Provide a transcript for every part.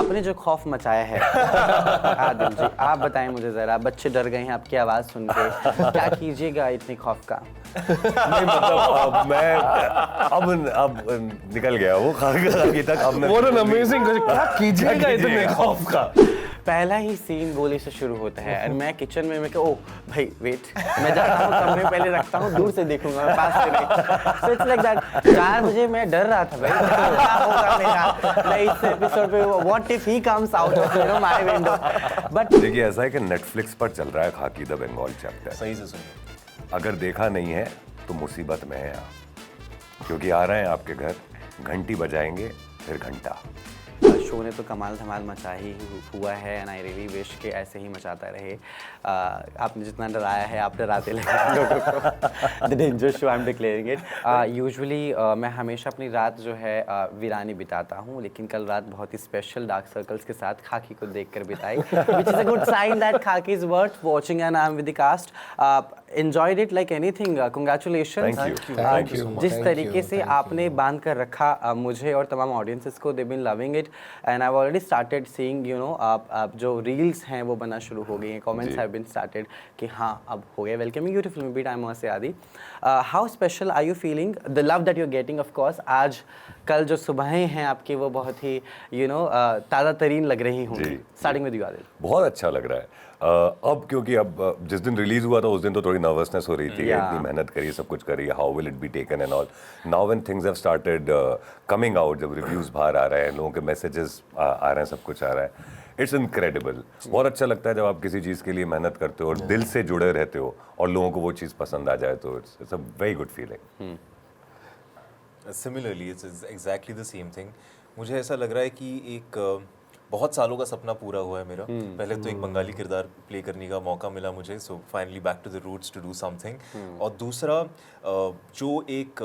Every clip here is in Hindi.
आपने जो खौफ मचाया है आदिल जी, आप बताएं मुझे ज़रा, बच्चे डर गए हैं आपकी आवाज़ सुन के, क्या कीजिएगा इतने खौफ का? नहीं मतलब अब निकल गया वो खाकी तक। अब What an amazing question. क्या कीजिएगा इतने खौफ का? पहला ही सीन गोली से शुरू होता है और मैं किचन में ओ भाई वेट, मैं जाता हूँ कमरे पहले रखता हूँ, दूर से देखूंगा, मैं पास से नहीं। So it's like that. 4 बजे मैं डर रहा था भाई, क्या होगा मेरा, मैं इस एपिसोड पे what if he comes out of my window. But देखिए ऐसा है कि नेटफ्लिक्स पर चल रहा है खाकी द बंगाल चैप्टर। सही से सुनिए। अगर देखा नहीं है तो मुसीबत में है आप, क्योंकि आ रहे हैं आपके घर, घंटी बजाएंगे फिर घंटा। शो ने तो कमाल धमाल मचा ही हुआ है एंड आई रियली विश कि ऐसे ही मचाता रहे। आपने जितना डराया है आप डराते लगे लोगों को। The danger show I am declaring it. Usually मैं हमेशा अपनी रात जो है वीरानी बिताता हूँ, लेकिन कल रात बहुत ही स्पेशल डार्क सर्कल्स के साथ खाकी को देखकर बिताई, which is a good sign that Khakee is worth watching and I am with the cast. enjoyed it like anything. Congratulations. Thank you. जिस तरीके से आपने बांध कर रखा मुझे और तमाम ऑडियंसेस को, they've been loving it and I've already started seeing आप जो रील्स हैं वो बनना शुरू हो गई हैं, comments have been started कि हाँ अब हो गया welcoming you to film beat. I am से आदि। How special are you feeling the love that you getting? Of course आज कल जो सुबहें हैं आपकी वो बहुत ही ताज़ा तरीन लग रही होंगी। Starting with you Adil. बहुत अच्छा लग रहा है। अब क्योंकि अब जिस दिन रिलीज हुआ था उस दिन तो थोड़ी नर्वसनेस हो रही थी, इतनी मेहनत करी, सब कुछ करी, how will it be taken and all. Now when things have started coming out, जब रिव्यूज बाहर आ रहे हैं, लोगों के मैसेजेस आ रहे हैं, सब कुछ आ रहा है, इट्स इनक्रेडिबल। बहुत अच्छा लगता है जब आप किसी चीज़ के लिए मेहनत करते हो और दिल से जुड़े रहते हो और लोगों को वो चीज़ पसंद आ जाए, तो it's a very good feeling. Similarly it's exactly the same thing. मुझे ऐसा लग रहा है कि एक बहुत सालों का सपना पूरा हुआ है मेरा। पहले तो एक बंगाली किरदार प्ले करने का मौका मिला मुझे, so finally back to the roots to do something. और दूसरा जो एक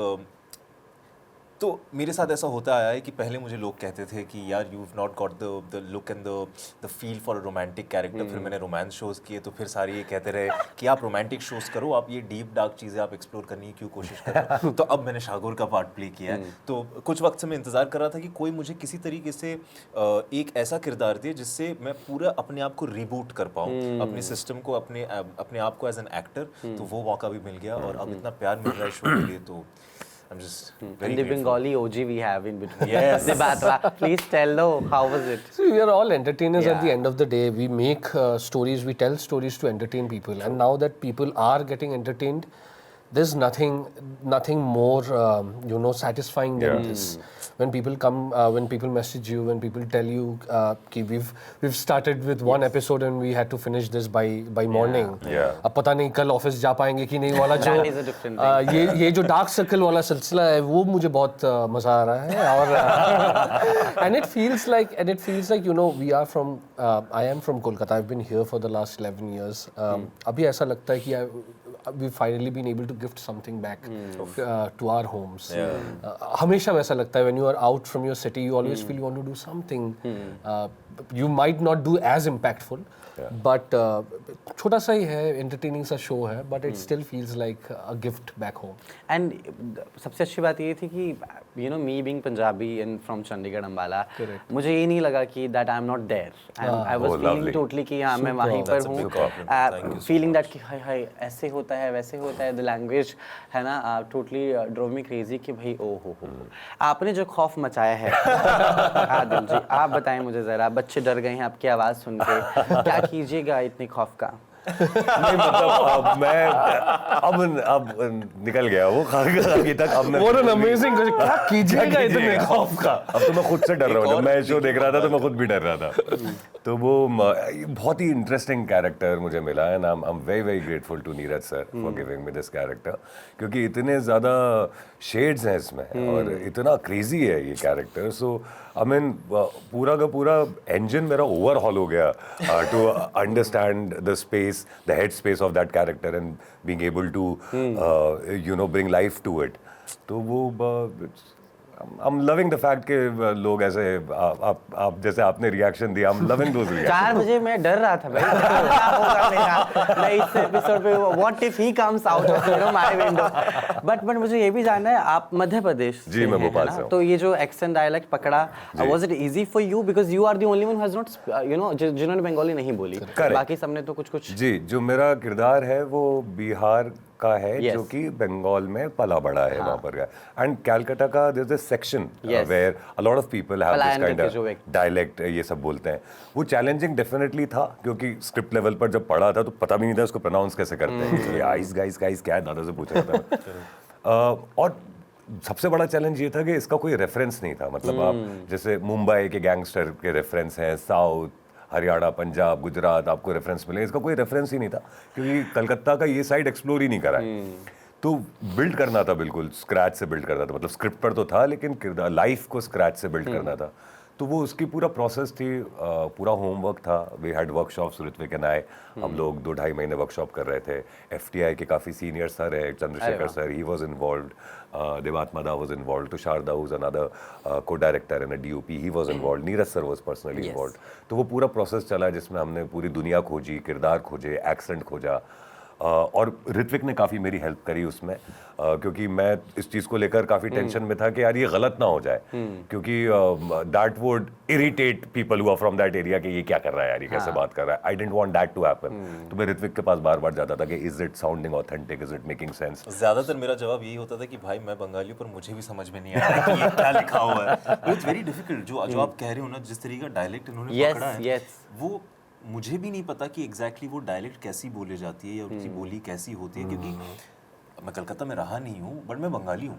तो मेरे साथ ऐसा होता आया है कि पहले मुझे लोग कहते थे कि यार you have not got the look and the feel for a romantic character. फिर मैंने रोमांस शोज़ किए तो फिर सारे ये कहते रहे कि आप रोमांटिक शोज़ करो, आप ये डीप डार्क चीज़ें आप एक्सप्लोर करने की क्यों कोशिश कर रहे हो। तो अब मैंने शागोर का पार्ट प्ले किया है, तो कुछ वक्त से मैं इंतज़ार कर रहा था कि कोई मुझे किसी तरीके से एक ऐसा किरदार दे जिससे मैं पूरा अपने आप को रिबूट कर पाऊँ, अपने सिस्टम को, अपने आप को एज एन एक्टर। तो वो मौका भी मिल गया और अब इतना प्यार मिल रहा है शो के लिए, तो I'm just very And the grateful. Bengali OG we have in between. Yes. Batra, please tell how was it? So we are all entertainers at the Yeah. end of the day. We make stories, we tell stories to entertain people. And now that people are getting entertained, there's nothing more satisfying than this. When people come, when people message you, when people tell you कि we've started with one episode and we had to finish this by morning. अब पता नहीं कल ऑफिस जा पाएंगे कि नहीं वाला जो That is a different thing. ये जो डार्क सर्कल वाला सिलसिला है वो मुझे बहुत मजा आ रहा है। और and it feels like we are from I am from Kolkata. I've been here for the last 11 years. अभी ऐसा लगता है कि we've finally been able to gift something back to our homes. हमेशा वैसा लगता है when you are out from your city, you always feel you want to do something. You might not do as impactful, but छोटा सा ही है, entertaining सा show है, but it still feels like a gift back home. And सबसे अच्छी बात ये थी कि me being Punjabi and from Chandigarh Ambala, मुझे ये नहीं लगा कि that I'm not there. I was feeling totally कि हाँ मैं वहीं पर हूँ, feeling that कि हाय ऐसे होता है वैसे होता है, the language है ना, totally drove me crazy कि भाई ओ हो। आपने जो खौफ मचाया है आदिल जी, आप बताएं मुझे ज़रा, बच्चे डर गए हैं आपकी आवाज़ सुन के, क्या कीजिएगा इतने खौफ का? नहीं मतलब अब निकल गया वो खाकी तक। अब What an amazing question. क्या कीजिएगा इतने खौफ का? अब तो मैं खुद से डर रहा हूँ, जब मैं शो देख रहा था तो मैं खुद भी डर रहा था। तो वो बहुत ही इंटरेस्टिंग कैरेक्टर मुझे मिला है, I am very very grateful to Neeraj sir for giving me this character, क्योंकि इतने ज़्यादा शेड्स हैं इसमें और इतना क्रेजी है ये कैरेक्टर। सो आई मीन पूरा का पूरा इंजन मेरा ओवरहॉल हो गया to understand the space, the head space of that character and being able to bring life to it. तो वो I'm loving the fact कि लोग ऐसे आप जैसे आपने रिएक्शन दिया, I'm loving those reactions. 4 बजे मैं डर रहा था भाई क्या होगा मेरा मैं इस एपिसोड पे what if he comes out of my window but मुझे ये भी जानना है आप मध्य प्रदेश जी, मैं भोपाल से हूँ। तो ये जो एक्सेंट डायलेक्ट पकड़ा was it easy for you because you are the only one who has not जिन्होंने बंगाली नहीं बोली बाकी सबने तो कुछ जी, जो मेरा किरदार है वो बिहार का है Yes. जो कि बंगाल में पला बड़ा है वहाँ पर का एंड कैलकाटा का there is a section where a lot of people have this kind of dialect ये सब बोलते हैं। वो चैलेंजिंग डेफिनेटली था क्योंकि स्क्रिप्ट लेवल पर जब पढ़ा था तो पता भी नहीं था उसको प्रोनाउंस कैसे करते हैं। आइस गाइस गाइस क्या है दादा से पूछ रहा था। और सबसे बड़ा चैलेंज ये था कि इसका कोई रेफरेंस नहीं था, मतलब आप जैसे मुंबई के गैंगस्टर के रेफरेंस हैं, साउथ हरियाणा पंजाब गुजरात आपको रेफरेंस मिले, इसका कोई रेफरेंस ही नहीं था क्योंकि कलकत्ता का ये साइड एक्सप्लोर ही नहीं करा है। तो बिल्ड करना था, बिल्कुल स्क्रैच से बिल्ड करना था, मतलब स्क्रिप्ट पर तो था लेकिन किरदार लाइफ को स्क्रैच से बिल्ड करना था। तो वो उसकी पूरा प्रोसेस थी, पूरा होमवर्क था। We had workshops Ritwik and I, हम लोग 2-2.5 महीने वर्कशॉप कर रहे थे। FTI के काफ़ी सीनियर सर है, Chandrashekhar sir, he was involve, Devatma was involve, Tushar da was another co-director and DOP, he was involve, Neeraj sir was personally involve. तो वो पूरा प्रोसेस चला जिसमें हमने पूरी दुनिया खोजी, किरदार खोजे, एक्सेंट खोजा। और ऋत्विक ने काफ़ी मेरी हेल्प करी उसमें, क्योंकि मैं इस चीज़ को लेकर काफ़ी टेंशन में था कि यार ये गलत ना हो जाए, क्योंकि that would irritate people who are from that area कि ये क्या कर रहा है यार, ये कैसे बात कर रहा है। I didn't want that to happen. तो मैं ऋत्विक के पास बार बार जाता था कि is it sounding authentic, is it making sense. ज्यादातर मेरा जवाब यही होता था कि भाई मैं बंगाली पर मुझे भी समझ में नहीं आ रहा कि ये क्या लिखा हुआ है। इट्स वेरी डिफिकल्ट जो आप कह रहे हो ना, जिस तरीके का डायलेक्ट इन्होंने पकड़ा है वो मुझे भी नहीं पता कि एग्जैक्टली वो डायलेक्ट कैसी बोली जाती है या उनकी बोली कैसी होती है, क्योंकि मैं कलकत्ता में रहा नहीं हूँ बट मैं बंगाली हूँ,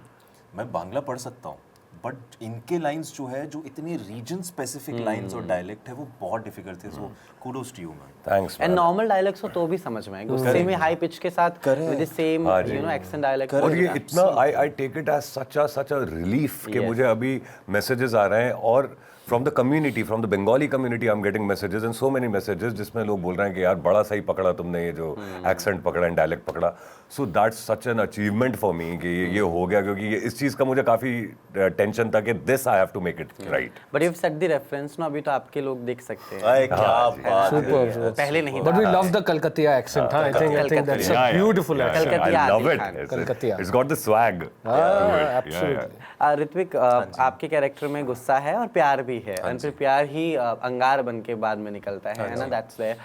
मैं बांग्ला पढ़ सकता हूँ, बट इनके लाइंस जो है, जो इतने रीजन स्पेसिफिक लाइंस और डायलेक्ट है, वो बहुत डिफिकल्ट थे। So kudos to you man. Thanks. And normal dialects हो तो भी समझ में आए, गुस्से में हाई पिच के साथ with the same you know accent dialect. और ये इतना I take it as such a relief कि मुझे अभी मैसेजेस आ रहे हैं और from the community, from the Bengali community I am getting messages and so many messages जिसमें लोग बोल रहे हैं कि यार बड़ा सही पकड़ा तुमने, ये जो एक्सेंट पकड़ा एंड डायलेक्ट पकड़ा। So that's such an achievement for me कि ये हो गया, क्योंकि ये इस चीज़ का मुझे काफ़ी टेंशन था कि this I have to make it right. But you have set the reference ना, अभी तो आपके लोग देख सकते हैं। क्या बात है, पहले नहीं But we love the Kalkatia accent. I think that's a beautiful accent. I love it. Kalkatia. It's got the swag. Absolutely. Ritwik, आपके कैरेक्टर में गुस्सा है और प्यार भी है, और फिर प्यार ही अंगार बन के बाद में निकलता है ना, that's where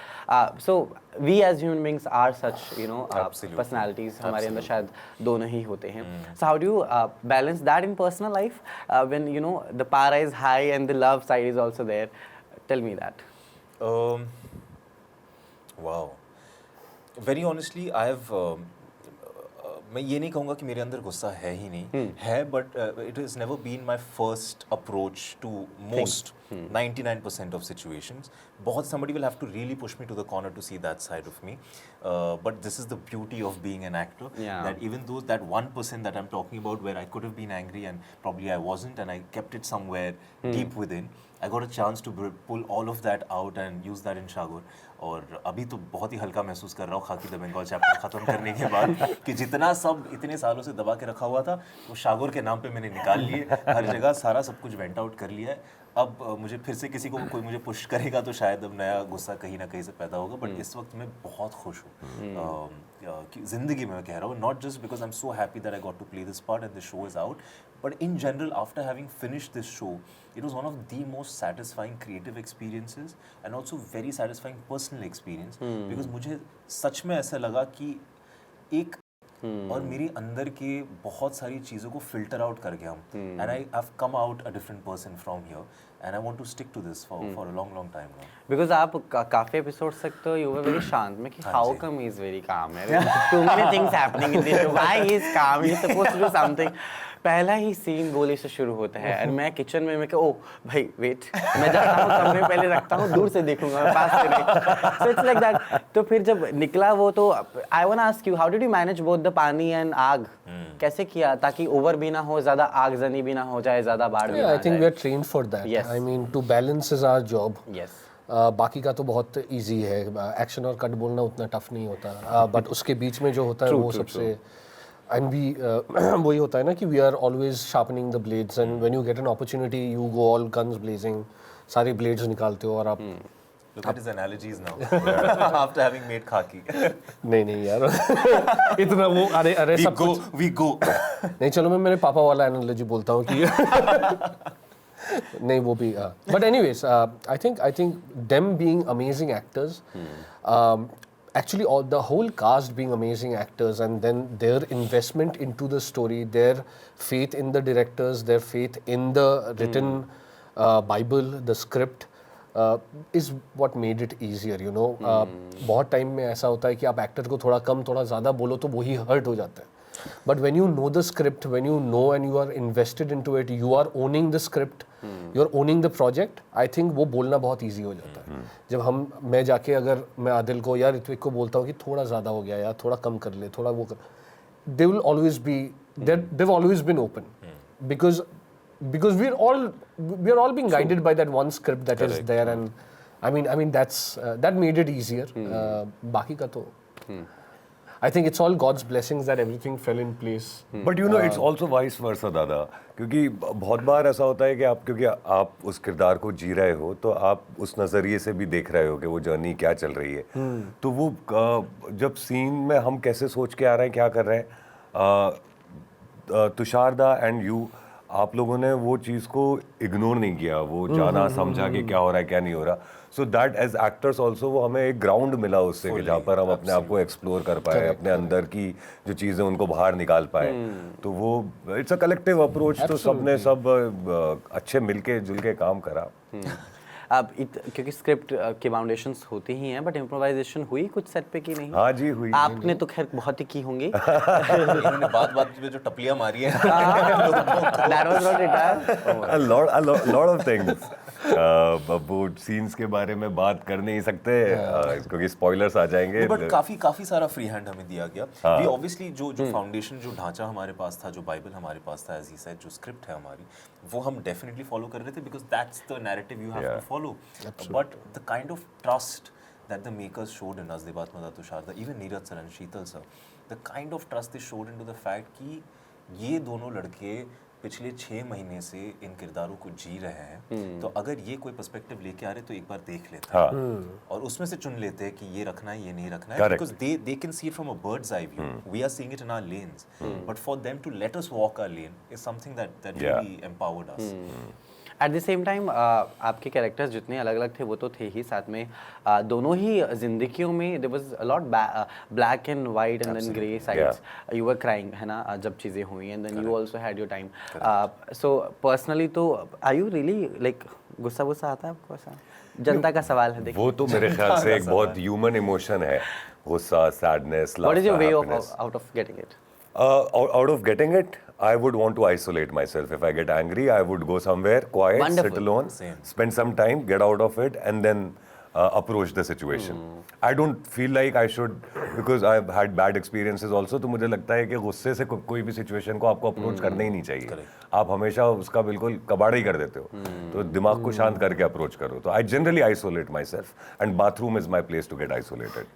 so we as human beings are such you know personalities, हमारे अंदर शायद दोनों ही होते हैं। So how do you balance that in personal life when you know the पारा is high and the love side is also there? Tell me that. Wow, very honestly I have मैं ये नहीं कहूँगा कि मेरे अंदर गुस्सा है ही नहीं है, but it is never been my first approach to most 99% of situations. Somebody will have to really push me to the corner to see that side of me. But this is the beauty of being an actor. Yeah. That even though that 1% that I'm talking about, where I could have been angry and probably I wasn't, and I kept it somewhere deep within, I got a chance to pull all of that out and use that in Shagor. और अभी तो बहुत ही हल्का महसूस कर रहा हूँ खाकी द बंगाल चैप्टर ख़त्म करने के बाद कि जितना सब इतने सालों से दबा के रखा हुआ था वो शागोर के नाम पे मैंने निकाल लिए, हर जगह सारा सब कुछ वेंट आउट कर लिया है। अब मुझे फिर से किसी को कोई मुझे पुश करेगा तो शायद अब नया गुस्सा कहीं ना कहीं से पैदा होगा, बट इस वक्त मैं बहुत खुश हूँ ज़िंदगी में, मैं कह रहा हूँ, not just because I am so happy that I got to play this part and this show is out, but in general after having finished this show it was one of the most satisfying creative experiences and also very satisfying personal experience because मुझे सच में ऐसा लगा कि एक और मेरी अंदर के बहुत सारी चीज़ों को फिल्टर आउट कर गया हूँ and I have come out a different person from here and I want to stick to this for a long time now. Because आप काफी एपिसोड्स तक तो you were very शांत में कि how come he is very calm है, too many things happening in this show, why he is calm, he is supposed to do something. पहला ही सीन गोली से शुरू होता है और मैं किचन में मैं ओ भाई वेट, मैं जाता हूँ कमरे पहले रखता हूँ, दूर से देखूंगा, मैं पास से नहीं, so it's like that. तो फिर जब निकला वो तो I want to ask you how did you manage both the पानी and आग, कैसे किया ताकि ओवर भी ना हो, ज़्यादा आगजनी भी ना हो जाए, ज़्यादा बाढ़ भी ना I think we are trained for that. Yes. I mean to balance is our job. Yes. बाकी का तो बहुत इजी है, एक्शन और कट बोलना उतना टफ नहीं होता, बट उसके बीच में जो होता है वो सबसे and we वही होता है ना कि we are always sharpening the blades, and when you get an opportunity you go all guns blazing, सारे blades निकालते हो और आप Look at his analogies now after having made khaki. नहीं यार इतना वो अरे सब कुछ We go. नहीं, चलो मैं मेरे पापा वाला एनालॉजी बोलता हूँ कि नहीं वो भी but anyways I think them being amazing actors, actually all the whole cast being amazing actors, and then their investment into the story, their faith in the directors, their faith in the written Bible, the script, is what made it easier, you know. बहुत टाइम में ऐसा होता है कि आप एक्टर को थोड़ा कम थोड़ा ज़्यादा बोलो तो वही हर्ट हो जाता है. But when you know the script, when you know and you are invested into it, you are owning the script, you are owning the project, I think वो बोलना बहुत easy हो जाता है. जब मैं जाके अगर मैं आदिल को या ऋत्विक को बोलता हूँ कि थोड़ा ज़्यादा हो गया यार, थोड़ा कम कर ले, थोड़ा वो कर, they will always be, they've always been open, because we are all being guided by that one script that is there, and I mean that's that made it easier. बाकी का तो I think it's all God's blessings that everything fell in place. But you know, it's also vice versa, दादा, क्योंकि बहुत बार ऐसा होता है कि क्योंकि आप उस किरदार को जी रहे हो तो आप उस नज़रिए से भी देख रहे हो कि वो जर्नी क्या चल रही है. तो वो जब सीन में हम कैसे सोच के आ रहे हैं, क्या कर रहे हैं, तुषारदा एंड यू, आप लोगों ने वो चीज़ को इग्नोर नहीं किया, वो जाना समझा कि क्या हो रहा है क्या नहीं हो रहा. So that as actors also वो हमें एक ग्राउंड मिला उससे कि जहाँ पर हम अपने आप को एक्सप्लोर कर पाए, अपने अंदर की जो चीज़ें उनको बाहर निकाल पाए. तो वो इट्स अ कलेक्टिव अप्रोच. तो सबने सब अच्छे मिलके जुल के काम करा. अब क्योंकि स्क्रिप्ट के फाउंडेशंस होते ही हैं, बट इम्प्रोवाइजेशन हुई कुछ सेट पे की नहीं? हाँ जी हुई. आपने तो खैर बहुत ही की होंगी. इन्होंने बात में जो टपलियां मारी हैं. That was not it. A lot of things. वो सीन्स के बारे में बात कर नहीं सकते क्योंकि स्पॉयलर्स आ जाएंगे. बट काफी सारा फ्री हैंड हमें दिया गया. वी ऑब्वियसली जो फाउंडेशन, जो ढांचा हमारे पास था, जो बाइबल हमारे पास था, एज ही सेड, जो स्क्रिप्ट है हमारी, वो हम डेफिनेटली फॉलो कर रहे थे, because that's the narrative you have to follow. But the kind of trust that the makers showed in us, Debat Mada, Tusharda, even Neeraj sir and Sheetal sir, the kind of trust they showed into the fact कि ये दोनों लड़के पिछले 6 महीने से इन किरदारों को जी रहे हैं, तो अगर ये कोई पर्सपेक्टिव लेके आ रहे तो एक बार देख लेते हैं और उसमें से चुन लेते हैं कि ये रखना है, ये नहीं रखना है, because they can see it from a bird's eye view. We are seeing it in our lanes, but for them to let us walk our lane is something that really empowered us. At the same time आपके कैरेक्टर्स जितने अलग अलग थे वो तो थे ही, साथ में दोनों ही जिंदगियों में there was a lot black and white and then grey sides. You were crying, है ना, जब चीज़ें हुई, and then you also had your time. So personally तो आर यू रियली लाइक गुस्सा आता है आपको? ऐसा जनता का सवाल है. देखिए वो तो मेरे ख्याल से एक बहुत ह्यूमन इमोशन है, गुस्सा, sadness, love. What is your way of out of getting it? Out of getting it, I would want to isolate myself. If I get angry, I would go somewhere quiet, Wonderful. sit alone, spend some time, get out of it, and then approach the situation. I don't feel like I should, because I've had bad experiences also. तो मुझे लगता है कि गुस्से से कोई भी सिचुएशन को आपको अप्रोच करना ही नहीं चाहिए. आप हमेशा उसका बिल्कुल कबाड़ ही कर देते हो. तो दिमाग को शांत करके अप्रोच करो. तो I generally isolate myself, and bathroom is my place to get isolated.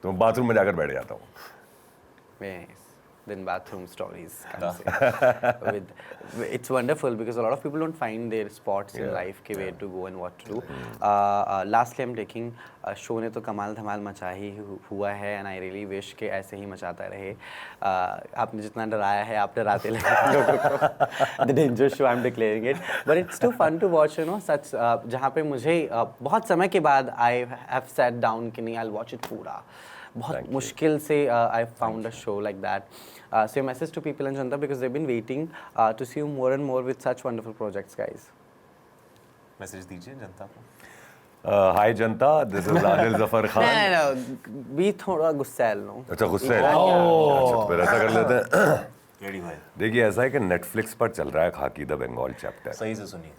तो बाथरूम में जाकर बैठ जाता हूँ. Yes. Then bathroom stories comes in. It's wonderful because a lot of people don't find their spots in life के where to go and what to do. Lastly I'm taking show ने तो कमाल धमाल मचा ही हुआ है, and I really wish कि ऐसे ही मचाता रहे. आपने जितना डराया है आप डराते रहे लोगों को. The danger show I'm declaring it, but it's too fun to watch, you know, such जहाँ पे मुझे बहुत समय के बाद I have sat down कि नहीं I'll watch it पूरा. बहुत मुश्किल से I found a show like that. So your message to people in Janta, because they've been waiting to see you more and more with such wonderful projects, guys. Message दीजिए जनता को. Hi Janata, this is Adil Zafar Khan. No. Be थोड़ा गुस्सैल नो. अच्छा गुस्से. अच्छा फिर ऐसा कर लेते हैं. रेडी भाई. देखिए ऐसा है कि नेटफ्लिक्स पर चल रहा है खाकी द बंगाल चैप्टर. सही से सुनिए.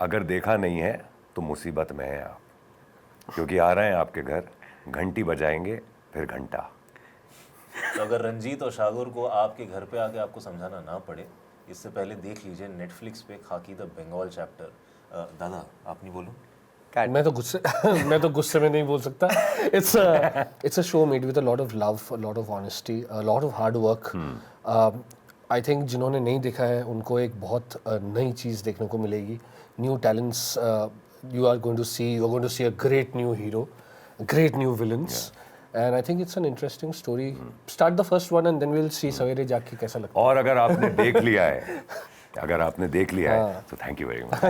अगर देखा नहीं है तो मुसीबत में है आप, क्योंकि आ रहे हैं आपके घर, घंटी बजाएंगे फिर घंटा. तो अगर रंजीत और शागुर को आपके घर पे आके आपको समझाना ना पड़े, इससे पहले देख लीजिए नेटफ्लिक्स पे खाकी द बंगाल चैप्टर. दादा आप नहीं बोलो. मैं तो गुस्से में नहीं बोल सकता. It's a show made with a lot of love, a lot of honesty, a lot of hard work, I think जिन्होंने नहीं देखा है उनको एक बहुत नई चीज़ देखने को मिलेगी. New talents you are going to see a great new hero, great new villains. And I think it's an interesting story. Start the first one and then we'll see सवेरे जाके कैसा लगता है. और अगर आपने देख लिया है तो thank you very much.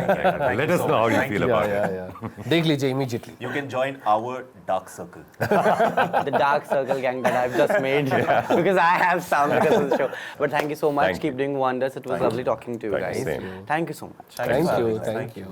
Let us know how you feel about it. देख लीजिए immediately. You can join our dark circle. The dark circle gang that I've just made because I have some because of the show. But thank you so much. Thank Keep doing wonders. It was lovely talking to you Thank you. guys. Same. Thank you so much. Thank you.